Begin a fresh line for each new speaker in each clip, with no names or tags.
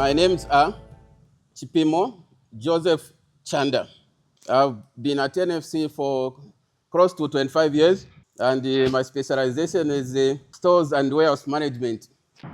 My names are Chipimo, Joseph Chanda. I've been at NFCA for close to 25 years, and my specialization is stores and warehouse management.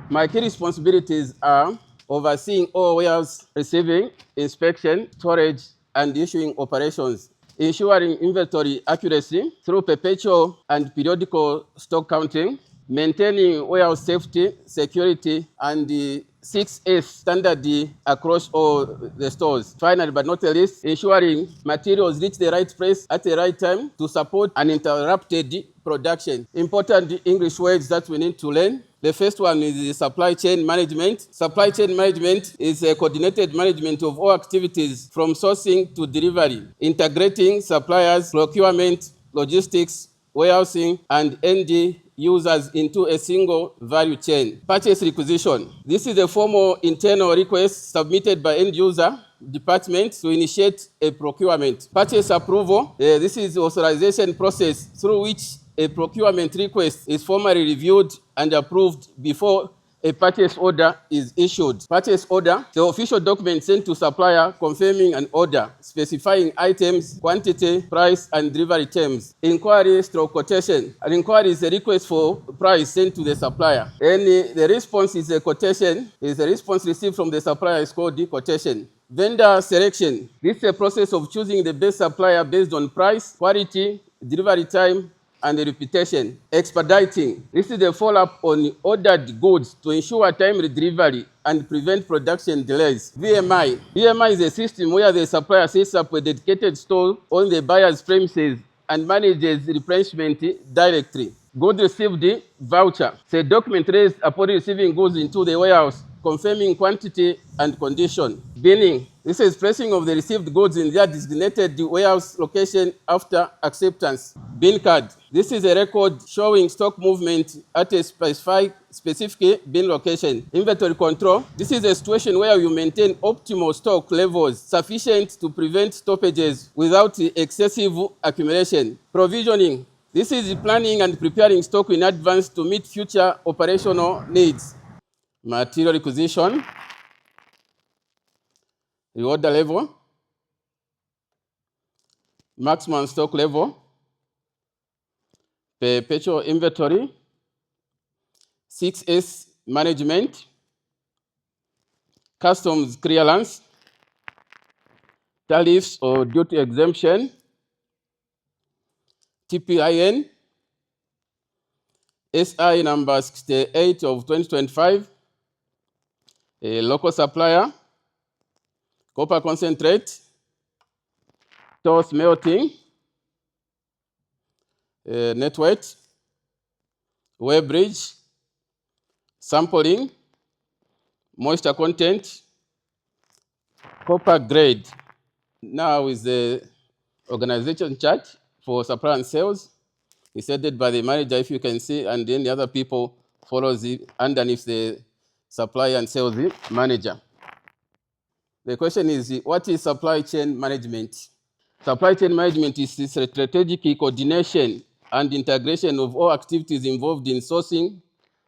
My key responsibilities are overseeing all warehouse receiving, inspection, storage, and issuing operations, ensuring inventory accuracy through perpetual and periodical stock counting, maintaining warehouse safety, security, and the 6S standard across all the stores. Finally, but not the least, ensuring materials reach the right place at the right time to support uninterrupted production. Important English words that we need to learn. The first one is the supply chain management. Supply chain management is a coordinated management of all activities from sourcing to delivery, integrating suppliers, procurement, logistics, warehousing, and end users into a single value chain. Purchase requisition. This is a formal internal request submitted by end user department to initiate a procurement. Purchase approval. This is the authorization process through which a procurement request is formally reviewed and approved before a purchase order is issued. Purchase order, the official document sent to supplier confirming an order, specifying items, quantity, price, and delivery terms. Inquiry / quotation. An inquiry is a request for price sent to the supplier. The response is a quotation. The response received from the supplier is called the quotation. Vendor selection. This is a process of choosing the best supplier based on price, quality, delivery time, and the reputation. Expediting. This is the follow-up on ordered goods to ensure timely delivery and prevent production delays. VMI. VMI is a system where the supplier sets up a dedicated store on the buyer's premises and manages replenishment directly. Goods received voucher. It's a document raised upon receiving goods into the warehouse, confirming quantity and condition. Binning. This is placing of the received goods in their designated warehouse location after acceptance. Bin card. This is a record showing stock movement at a specific bin location. Inventory control. This is a situation where you maintain optimal stock levels sufficient to prevent stoppages without excessive accumulation. Provisioning. This is planning and preparing stock in advance to meet future operational needs. Material requisition. Reorder level. Maximum stock level. Perpetual inventory. 6S management. Customs clearance. Tariffs or duty exemption. TPIN. SI number 68 of 2025. A local supplier. Copper concentrate. Toast melting. Net weight. Weigh bridge. Sampling. Moisture content. Copper grade. Now is the organization chart for supply and sales. It's headed by the manager, if you can see, and then the other people follows it underneath the supply and sales manager. The question is, what is supply chain management? Supply chain management is strategic coordination and integration of all activities involved in sourcing,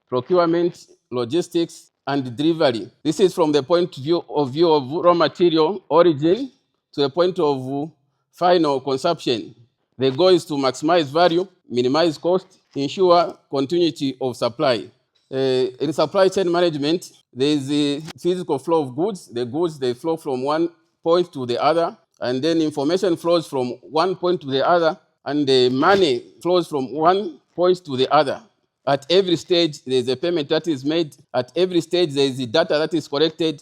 procurement, logistics, and delivery. This is from the point of view of raw material origin to the point of final consumption. The goal is to maximize value, minimize cost, ensure continuity of supply. In supply chain management, there is the physical flow of goods. The goods, they flow from one point to the other, and then information flows from one point to the other, and the money flows from one point to the other. At every stage, there is a payment that is made. At every stage, there is the data that is collected.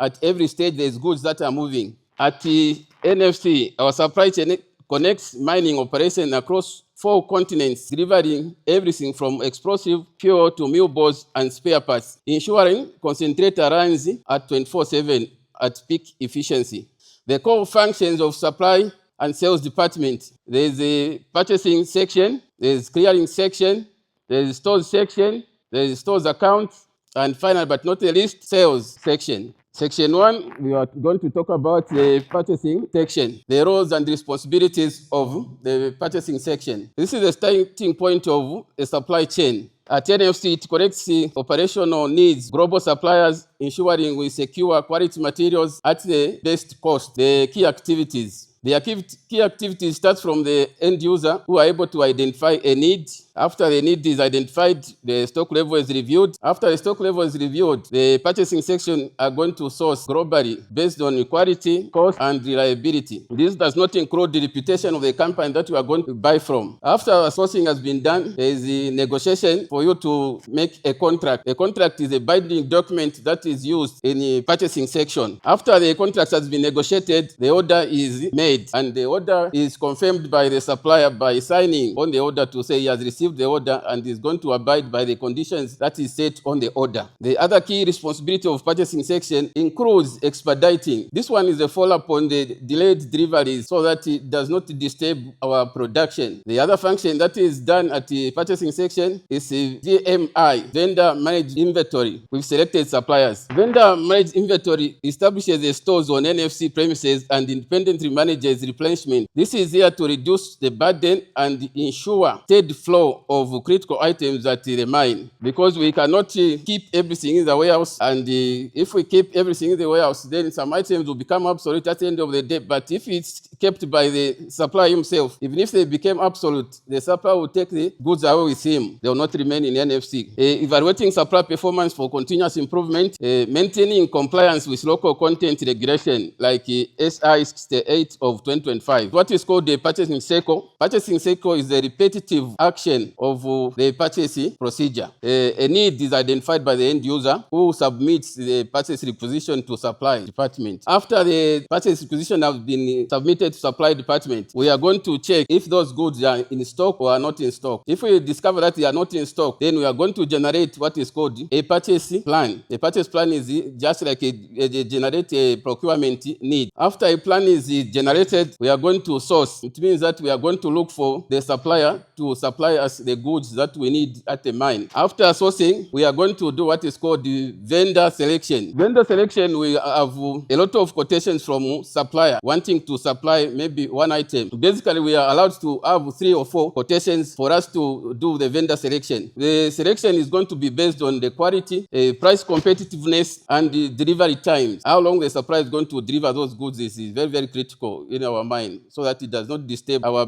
At every stage, there is goods that are moving. At the NFC, our supply chain connects mining operation across 4 continents, delivering everything from explosive fuel to mill balls and spare parts, ensuring concentrator runs at 24/7 at peak efficiency. The core functions of supply and sales department. There is a purchasing section, there is clearing section, there is stores section, there is stores account, and final but not the least, sales section. Section 1, we are going to talk about the purchasing section, the roles and responsibilities of the purchasing section. This is the starting point of a supply chain. At NFC, it corrects the operational needs, global suppliers, ensuring we secure quality materials at the best cost. The key activities. The key activities start from the end user who are able to identify a need. After the need is identified, the stock level is reviewed. After the stock level is reviewed, the purchasing section are going to source globally based on quality, cost, and reliability. This does not include the reputation of the company that you are going to buy from. After sourcing has been done, there is the negotiation for you to make a contract. A contract is a binding document that is used in the purchasing section. After the contract has been negotiated, the order is made, and the order is confirmed by the supplier by signing on the order to say he has received the order and is going to abide by the conditions that is set on the order. The other key responsibility of purchasing section includes expediting. This one is a follow-up on the delayed deliveries so that it does not disturb our production. The other function that is done at the purchasing section is a VMI, Vendor Managed Inventory, with selected suppliers. Vendor Managed Inventory establishes the stores on NFC premises and independently manages replenishment. This is here to reduce the burden and ensure steady flow of critical items at the mine, because we cannot keep everything in the warehouse, and if we keep everything in the warehouse, then some items will become obsolete at the end of the day. But if it's kept by the supplier himself, even if they became obsolete, the supplier will take the goods away with him. They will not remain in NFC. Evaluating supplier performance for continuous improvement, maintaining compliance with local content regulation like SI 68 of 2025. What is called the purchasing cycle. Purchasing cycle is the repetitive action of the purchasing procedure. A need is identified by the end user who submits the purchase requisition to supply department. After the purchase requisition has been submitted to supply department, we are going to check if those goods are in stock or are not in stock. If we discover that they are not in stock, then we are going to generate what is called a purchase plan. A purchase plan is just like generate a procurement need. After a plan is generated, we are going to source. It means that we are going to look for the supplier to supply us the goods that we need at the mine. After sourcing, we are going to do what is called the vendor selection. Vendor selection, we have a lot of quotations from supplier wanting to supply maybe one item. Basically, we are allowed to have 3 or 4 quotations for us to do the vendor selection. The selection is going to be based on the quality, price competitiveness, and the delivery times. How long the supplier is going to deliver those goods is very, very critical in our mind, so that it does not disturb our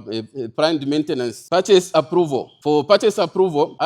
planned maintenance. Purchase approval. For purchase approval,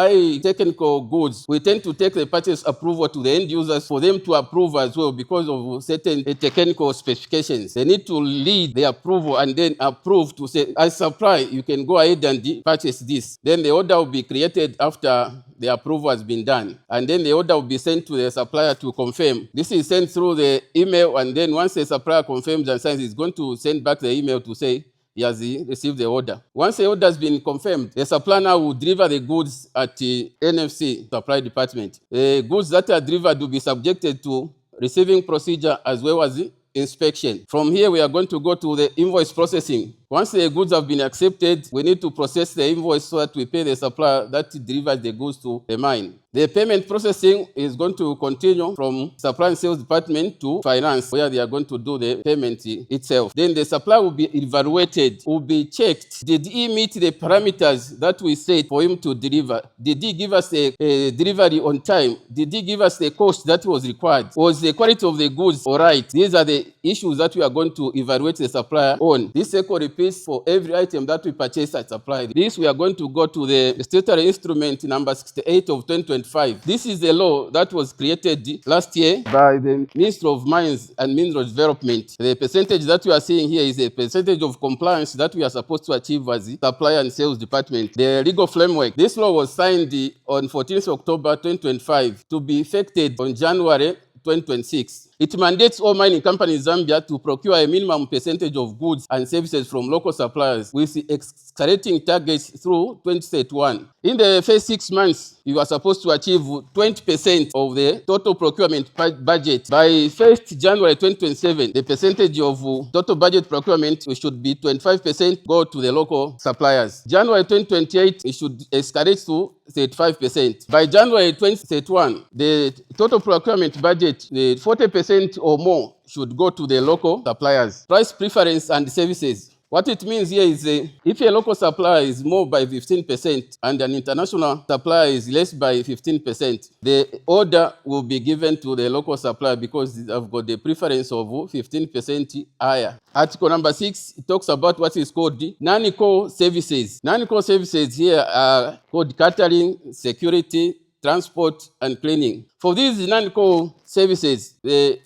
technical goods, we tend to take the purchase approval to the end users for them to approve as well because of certain technical specifications. They need to lead the approval and then approve to say, as supply, you can go ahead and purchase this. Then the order will be created after the approval has been done. And then the order will be sent to the supplier to confirm. This is sent through the email, and then once the supplier confirms and signs, it's going to send back the email to say he has received the order. Once the order has been confirmed, the supplier now will deliver the goods at the NFC supply department. The goods that are delivered will be subjected to receiving procedure as well as inspection. From here, we are going to go to the invoice processing. Once the goods have been accepted, we need to process the invoice so that we pay the supplier that delivers the goods to the mine. The payment processing is going to continue from supply and sales department to finance, where they are going to do the payment itself. Then the supplier will be evaluated, will be checked. Did he meet the parameters that we set for him to deliver? Did he give us a delivery on time? Did he give us the cost that was required? Was the quality of the goods all right? These are the issues that we are going to evaluate the supplier on. This cycle repeats for every item that we purchase at supply. This, we are going to go to the statutory instrument number 68 of 2025. This is the law that was created last year by the Minister of Mines and Mineral Development. The percentage that we are seeing here is a percentage of compliance that we are supposed to achieve as the supply and sales department. The legal framework. This law was signed on 14th October 2025 to be effected on January 2026. It mandates all mining companies in Zambia to procure a minimum percentage of goods and services from local suppliers with escalating targets through 2031. In the first 6 months, you are supposed to achieve 20% of the total procurement budget. By 1st January 2027, the percentage of total budget procurement should be 25% go to the local suppliers. January 2028, it should escalate to 35%. By January 2031, the total procurement budget, the 40% or more should go to the local suppliers. Price preference and services. What it means here is if a local supplier is more by 15% and an international supplier is less by 15%, the order will be given to the local supplier because they've got the preference of 15% higher. Article number 6 talks about what is called the non-core services. Non-core services here are called catering, security, transport, and cleaning. For these non-core services,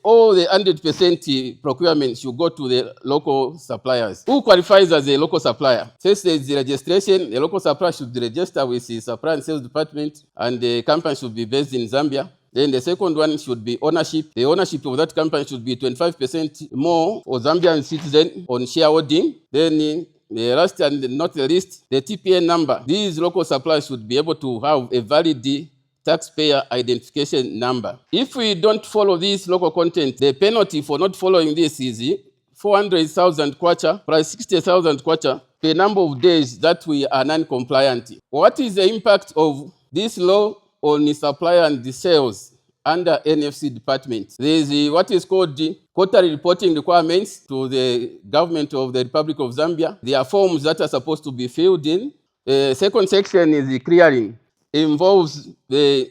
all the 100% procurement should go to the local suppliers. Who qualifies as a local supplier? First, there is the registration. The local supplier should register with the supply and sales department, and the company should be based in Zambia. Then the second one should be ownership. The ownership of that company should be 25% more or Zambian citizen on shareholding. Then the last and not the least, the TPN number. These local suppliers should be able to have a valid taxpayer identification number. If we don't follow this local content, the penalty for not following this is 400,000 kwacha plus 60,000 kwacha per number of days that we are non-compliant. What is the impact of this law on the supplier and the sales under NFC department? There is what is called the quarterly reporting requirements to the government of the Republic of Zambia. There are forms that are supposed to be filled in. The second section is the clearing. It involves the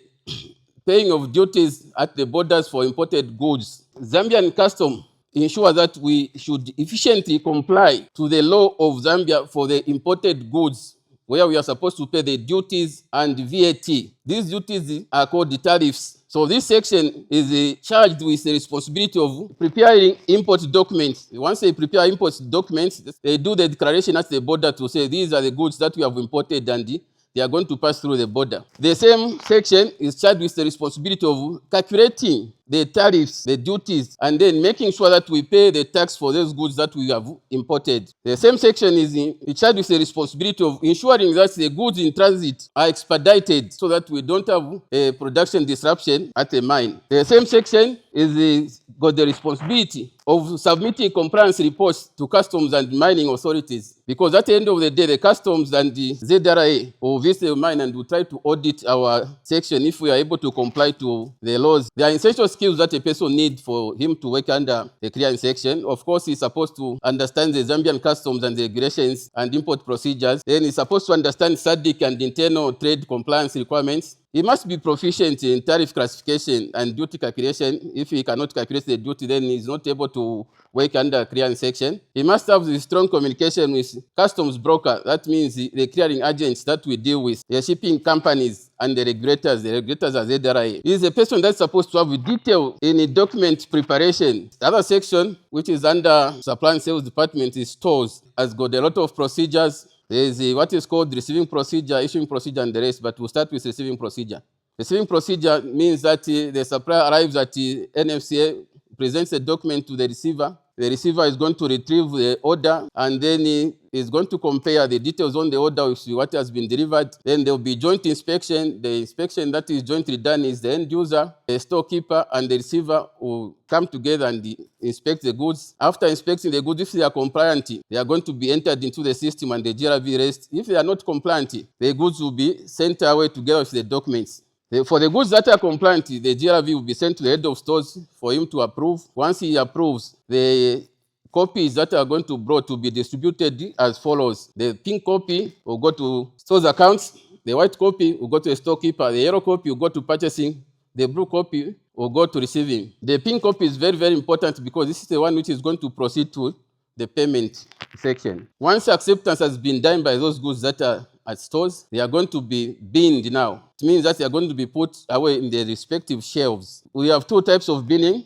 paying of duties at the borders for imported goods. Zambian custom ensure that we should efficiently comply to the law of Zambia for the imported goods, where we are supposed to pay the duties and VAT. These duties are called the tariffs. So this section is charged with the responsibility of preparing import documents. Once they prepare import documents, they do the declaration at the border to say these are the goods that we have imported and they are going to pass through the border. The same section is charged with the responsibility of calculating the tariffs, the duties, and then making sure that we pay the tax for those goods that we have imported. The same section is charged with the responsibility of ensuring that the goods in transit are expedited so that we don't have a production disruption at the mine. The same section is got the responsibility of submitting compliance reports to customs and mining authorities, because at the end of the day, the customs and the ZRA will visit the mine and will try to audit our section if we are able to comply to the laws. There are essential skills that a person needs for him to work under the clearing section. Of course, he's supposed to understand the Zambian customs and the regulations and import procedures. Then he's supposed to understand SADC and internal trade compliance requirements. He must be proficient in tariff classification and duty calculation. If he cannot calculate the duty, then he's not able to work under clearing section. He must have the strong communication with customs broker. That means the clearing agents that we deal with, the shipping companies and the regulators. The regulators are ZRA. He is a person that's supposed to have detail in document preparation. The other section, which is under supply and sales department, is stores, has got a lot of procedures. There is what is called receiving procedure, issuing procedure, and the rest, but we'll start with receiving procedure. Receiving procedure means that the supplier arrives at the NFCA, presents a document to the receiver. The receiver is going to retrieve the order, and then he is going to compare the details on the order with what has been delivered. Then there will be joint inspection. The inspection that is jointly done is the end user, the storekeeper, and the receiver will come together and inspect the goods. After inspecting the goods, if they are compliant, they are going to be entered into the system and the GRV raised. If they are not compliant, the goods will be sent away together with the documents. For the goods that are compliant, the GRV will be sent to the head of stores for him to approve. Once he approves, the copies that are going to be brought to be distributed as follows. The pink copy will go to stores accounts. The white copy will go to a storekeeper. The yellow copy will go to purchasing. The blue copy will go to receiving. The pink copy is very, very important because this is the one which is going to proceed to the payment section. Once acceptance has been done by those goods that are at stores, they are going to be binned now. It means that they are going to be put away in their respective shelves. We have two types of binning.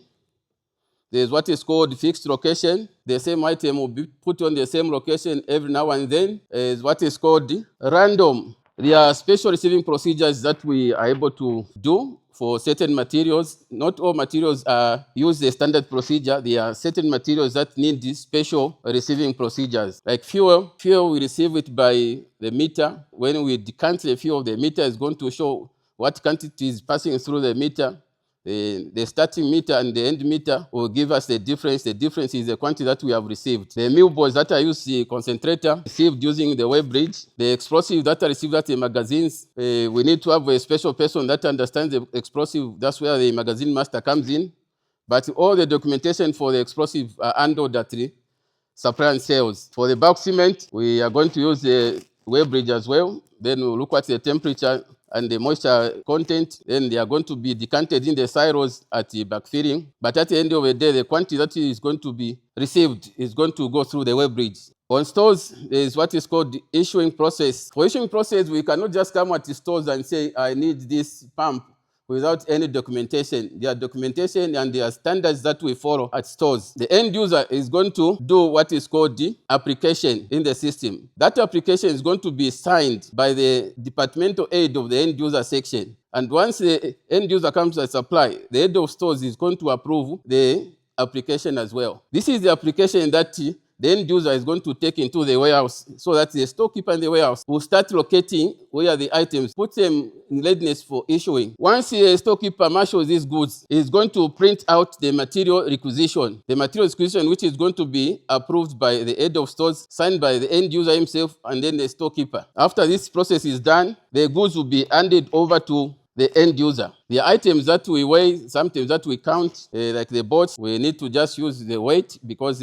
There's what is called fixed location. The same item will be put on the same location every now and then. Is what is called random. There are special receiving procedures that we are able to do for certain materials. Not all materials use the standard procedure. There are certain materials that need these special receiving procedures. Like fuel, we receive it by the meter. When we decant the fuel, the meter is going to show what quantity is passing through the meter. The starting meter and the end meter will give us the difference. The difference is the quantity that we have received. The meal balls that are used, the concentrator, received using the web bridge. The explosive that are received at the magazines, we need to have a special person that understands the explosive. That's where the magazine master comes in. But all the documentation for the explosive are handled at the supply and sales. For the bulk cement, we are going to use the weigh bridge as well. Then we'll look at the temperature and the moisture content. Then they are going to be decanted in the silos at the backfilling. But at the end of the day, the quantity that is going to be received is going to go through the weigh bridge. On stores, there is what is called the issuing process. For issuing process, we cannot just come at the stores and say, I need this pump without any documentation. There are documentation and there are standards that we follow at stores. The end user is going to do what is called the application in the system. That application is going to be signed by the departmental head of the end user section. And once the end user comes to supply, the head of stores is going to approve the application as well. This is the application that the end user is going to take into the warehouse so that the storekeeper in the warehouse will start locating where the items, put them in readiness for issuing. Once the storekeeper marshals these goods, he is going to print out the material requisition. The material requisition which is going to be approved by the head of stores, signed by the end user himself and then the storekeeper. After this process is done, the goods will be handed over to the end user. The items that we weigh, sometimes that we count, like the boats, we need to just use the weight because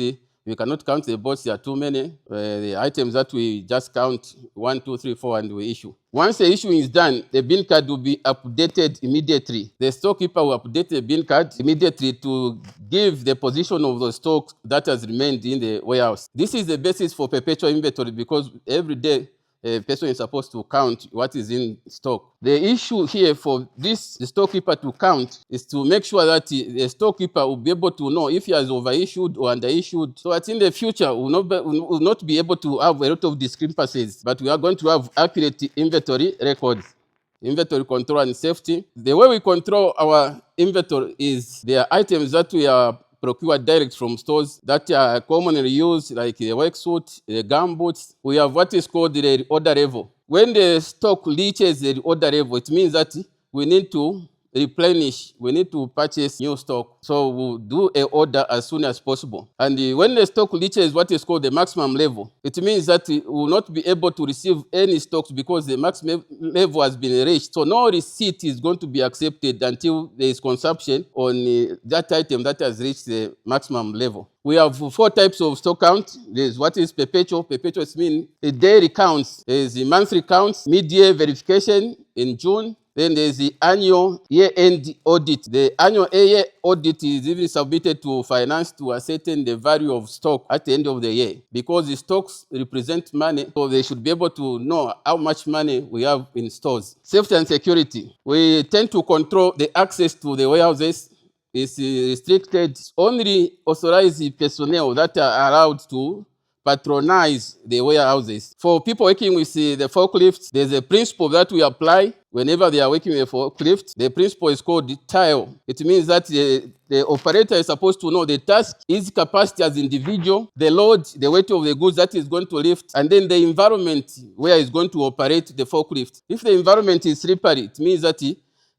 we cannot count the boats, there are too many. The items that we just count 1, 2, 3, 4 and we issue. Once the issuing is done, the bin card will be updated immediately. The storekeeper will update the bin card immediately to give the position of the stock that has remained in the warehouse. This is the basis for perpetual inventory because every day a person is supposed to count what is in stock. The issue here for this the storekeeper to count is to make sure that the storekeeper will be able to know if he has overissued or underissued, so that in the future we will not be able to have a lot of discrepancies, but we are going to have accurate inventory records. Inventory control and safety. The way we control our inventory is there are items that we are procured direct from stores that are commonly used, like the work suit, the gumboots. We have what is called the order level. When the stock reaches the order level, it means that we need to replenish, we need to purchase new stock. So we'll do an order as soon as possible. And when the stock reaches what is called the maximum level, it means that we will not be able to receive any stocks because the maximum level has been reached. So no receipt is going to be accepted until there is consumption on that item that has reached the maximum level. We have 4 types of stock count. There's what is perpetual. Perpetual means a daily counts. There's the monthly counts, mid-year verification in June. Then there's the annual year-end audit. The annual year audit is even submitted to finance to ascertain the value of stock at the end of the year. Because the stocks represent money, so they should be able to know how much money we have in stores. Safety and security. We tend to control the access to the warehouses. Is restricted. Only authorized personnel that are allowed to patronize the warehouses. For people working with the forklifts, there's a principle that we apply whenever they are working with a forklift. The principle is called TILE. It means that the operator is supposed to know the task, his capacity as individual, the load, the weight of the goods that is going to lift, and then the environment where he's going to operate the forklift. If the environment is slippery, it means that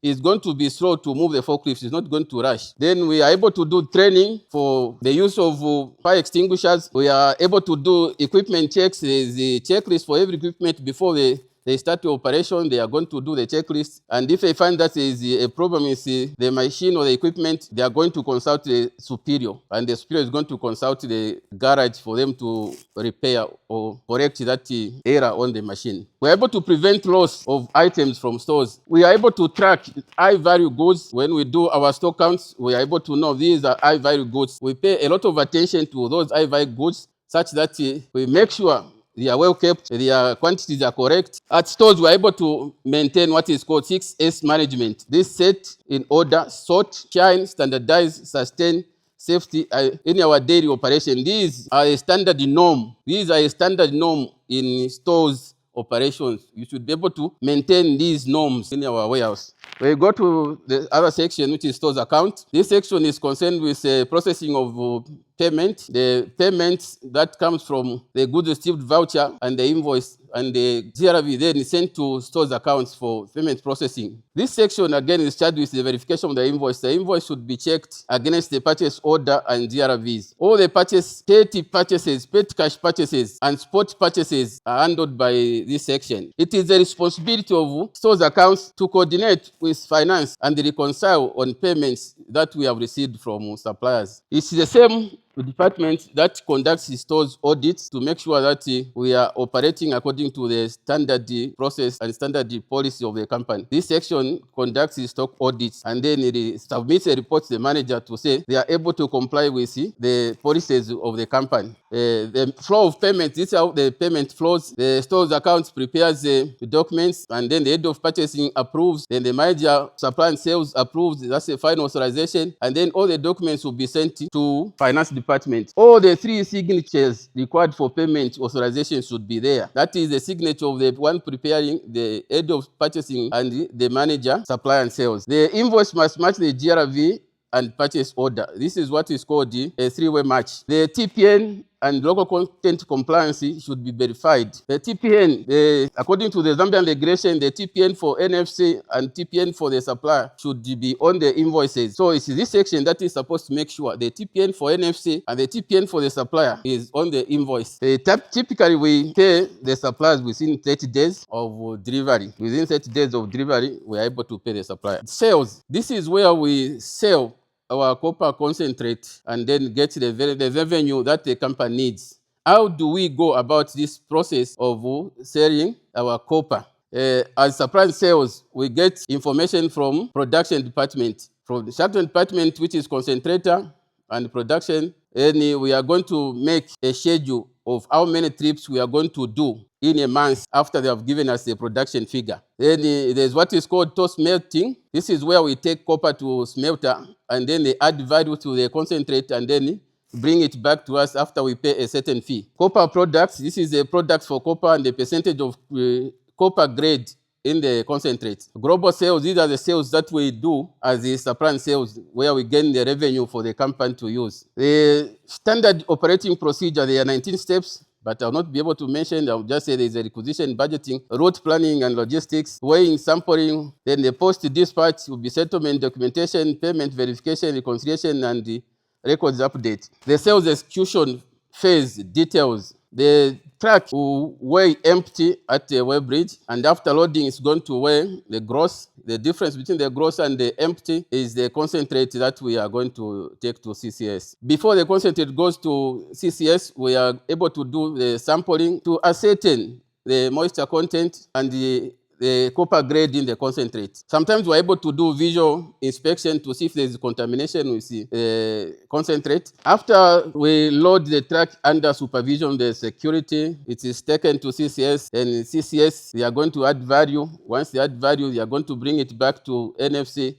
is going to be slow to move the forklift. It's not going to rush. Then we are able to do training for the use of fire extinguishers. We are able to do equipment checks. There's a checklist for every equipment before they start the operation. They are going to do the checklist. And if they find that there is a problem with the machine or the equipment, they are going to consult the superior. And the superior is going to consult the garage for them to repair or correct that error on the machine. We are able to prevent loss of items from stores. We are able to track high-value goods. When we do our stock counts, we are able to know these are high-value goods. We pay a lot of attention to those high-value goods such that we make sure they are well kept, their quantities are correct. At stores, we are able to maintain what is called 6S management. This set in order, sort, shine, standardize, sustain, safety in our daily operation. These are a standard norm. These are a standard norm in stores operations. You should be able to maintain these norms in our warehouse. We go to the other section, which is stores account. This section is concerned with processing of payment. The payment that comes from the goods received voucher and the invoice and the GRV then is sent to stores accounts for payment processing. This section again is charged with the verification of the invoice. The invoice should be checked against the purchase order and GRVs. All the petty purchases, paid cash purchases, and spot purchases are handled by this section. It is the responsibility of stores accounts to coordinate with finance and reconcile on payments that we have received from suppliers. It's the same department that conducts the stores audits to make sure that we are operating according to the standard process and standard policy of the company. This section conducts the stock audits, and then it submits a report to the manager to say they are able to comply with the policies of the company. The flow of payment, this is how the payment flows. The stores accounts prepares the documents, and then the head of purchasing approves, then the manager supply and sales approves. That's the final authorization, and then all the documents will be sent to finance department. All the 3 signatures required for payment authorization should be there. That is the signature of the one preparing, the head of purchasing, and the manager supply and sales. The invoice must match the GRV and purchase order. This is what is called a 3-way match. The TPN and local content compliance should be verified. The TPN, according to the Zambian regulation, the TPN for NFC and TPN for the supplier should be on the invoices. So it's this section that is supposed to make sure the TPN for NFC and the TPN for the supplier is on the invoice. Typically, we pay the suppliers within 30 days of delivery. Within 30 days of delivery, we are able to pay the supplier. Sales. This is where we sell our copper concentrate and then get the revenue that the company needs. How do we go about this process of selling our copper? As supply and sales, we get information from production department. From the production department, which is concentrator and production, then we are going to make a schedule of how many trips we are going to do in a month after they have given us the production figure. Then there's what is called toast melting. This is where we take copper to smelter, and then they add value to the concentrate, and then bring it back to us after we pay a certain fee. Copper products, this is a product for copper and the percentage of copper grade in the concentrate. Global sales, these are the sales that we do as the supply and sales, where we gain the revenue for the company to use. The standard operating procedure, there are 19 steps, but I'll not be able to mention. I'll just say there's a requisition, budgeting, route planning and logistics, weighing, sampling, then the post-dispatch will be settlement, documentation, payment, verification, reconciliation, and the records update. The sales execution phase details. The truck will weigh empty at the weigh bridge, and after loading, it's going to weigh the gross. The difference between the gross and the empty is the concentrate that we are going to take to CCS. Before the concentrate goes to CCS, we are able to do the sampling to ascertain the moisture content and the copper grade in the concentrate. Sometimes we're able to do visual inspection to see if there's contamination with the concentrate. After we load the truck under supervision, the security, it is taken to CCS, and in CCS, they are going to add value. Once they add value, they are going to bring it back to NFC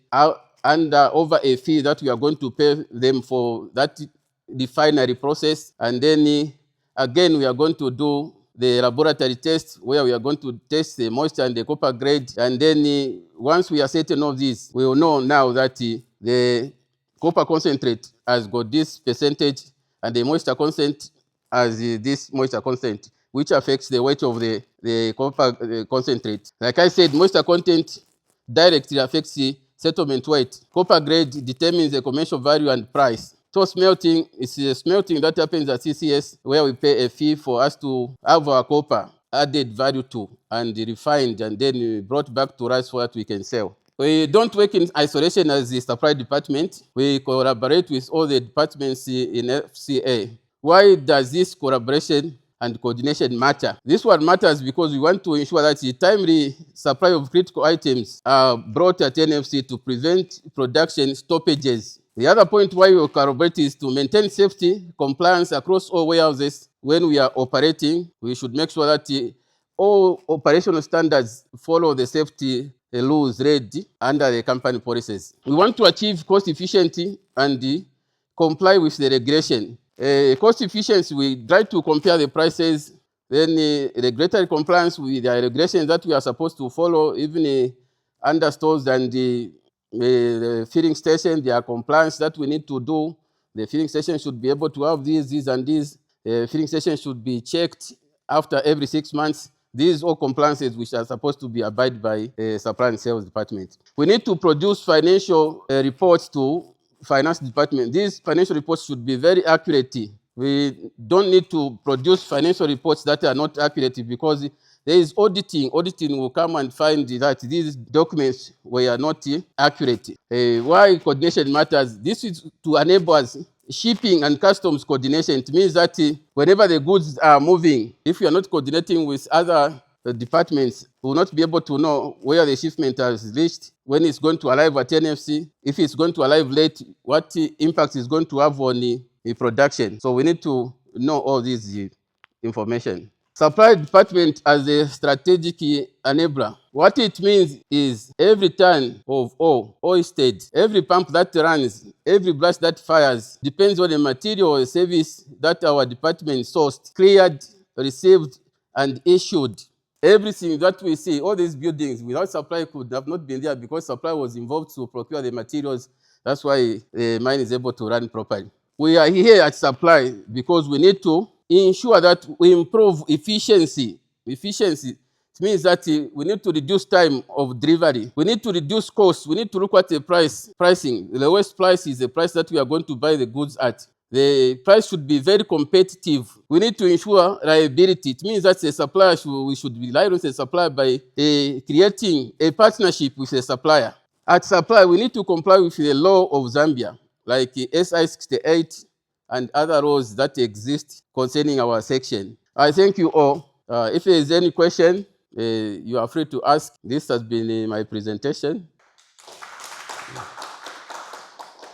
under over a fee that we are going to pay them for that refinery process. And then again, we are going to do the laboratory test, where we are going to test the moisture and the copper grade. And then once we are certain of this, we will know now that the copper concentrate has got this percentage and the moisture content has this moisture content, which affects the weight of the copper concentrate. Like I said, moisture content directly affects the settlement weight. Copper grade determines the commercial value and price. So smelting is a smelting that happens at CCS, where we pay a fee for us to have our copper added value to and refined and then brought back to us so that we can sell. We don't work in isolation as the supply department. We collaborate with all the departments in NFCA. Why does this collaboration and coordination matter? This one matters because we want to ensure that the timely supply of critical items are brought at NFC to prevent production stoppages. The other point why we collaborate is to maintain safety compliance across all warehouses. When we are operating, we should make sure that all operational standards follow the safety rules read under the company policies. We want to achieve cost efficiency and comply with the regulation. Cost efficiency, we try to compare the prices, then regulatory compliance with the regulations that we are supposed to follow, even under stores and the filling station, there are compliance that we need to do. The filling station should be able to have these, and these. Filling station should be checked after every 6 months. These are all compliances which are supposed to be abided by supply and sales department. We need to produce financial reports to finance department. These financial reports should be very accurate. We don't need to produce financial reports that are not accurate, because there is auditing. Auditing will come and find that these documents were not accurate. Why coordination matters? This is to enable us shipping and customs coordination. It means that whenever the goods are moving, if you are not coordinating with other departments, we will not be able to know where the shipment has reached, when it's going to arrive at NFC, if it's going to arrive late, what impact it's going to have on the production. So we need to know all this information. Supply department as a strategic enabler. What it means is every ton of oil state, every pump that runs, every blast that fires, depends on the material or service that our department sourced, cleared, received, and issued. Everything that we see, all these buildings, without supply could have not been there because supply was involved to procure the materials. That's why the mine is able to run properly. We are here at supply because we need to ensure that we improve efficiency. Efficiency. It means that we need to reduce time of delivery. We need to reduce costs. We need to look at the pricing. The lowest price is the price that we are going to buy the goods at. The price should be very competitive. We need to ensure reliability. It means that the supplier we should rely on the supplier by creating a partnership with the supplier. At supply, we need to comply with the law of Zambia, like SI 68 and other laws that exist concerning our section. I thank you all. If there is any question, you are free to ask. This has been my presentation.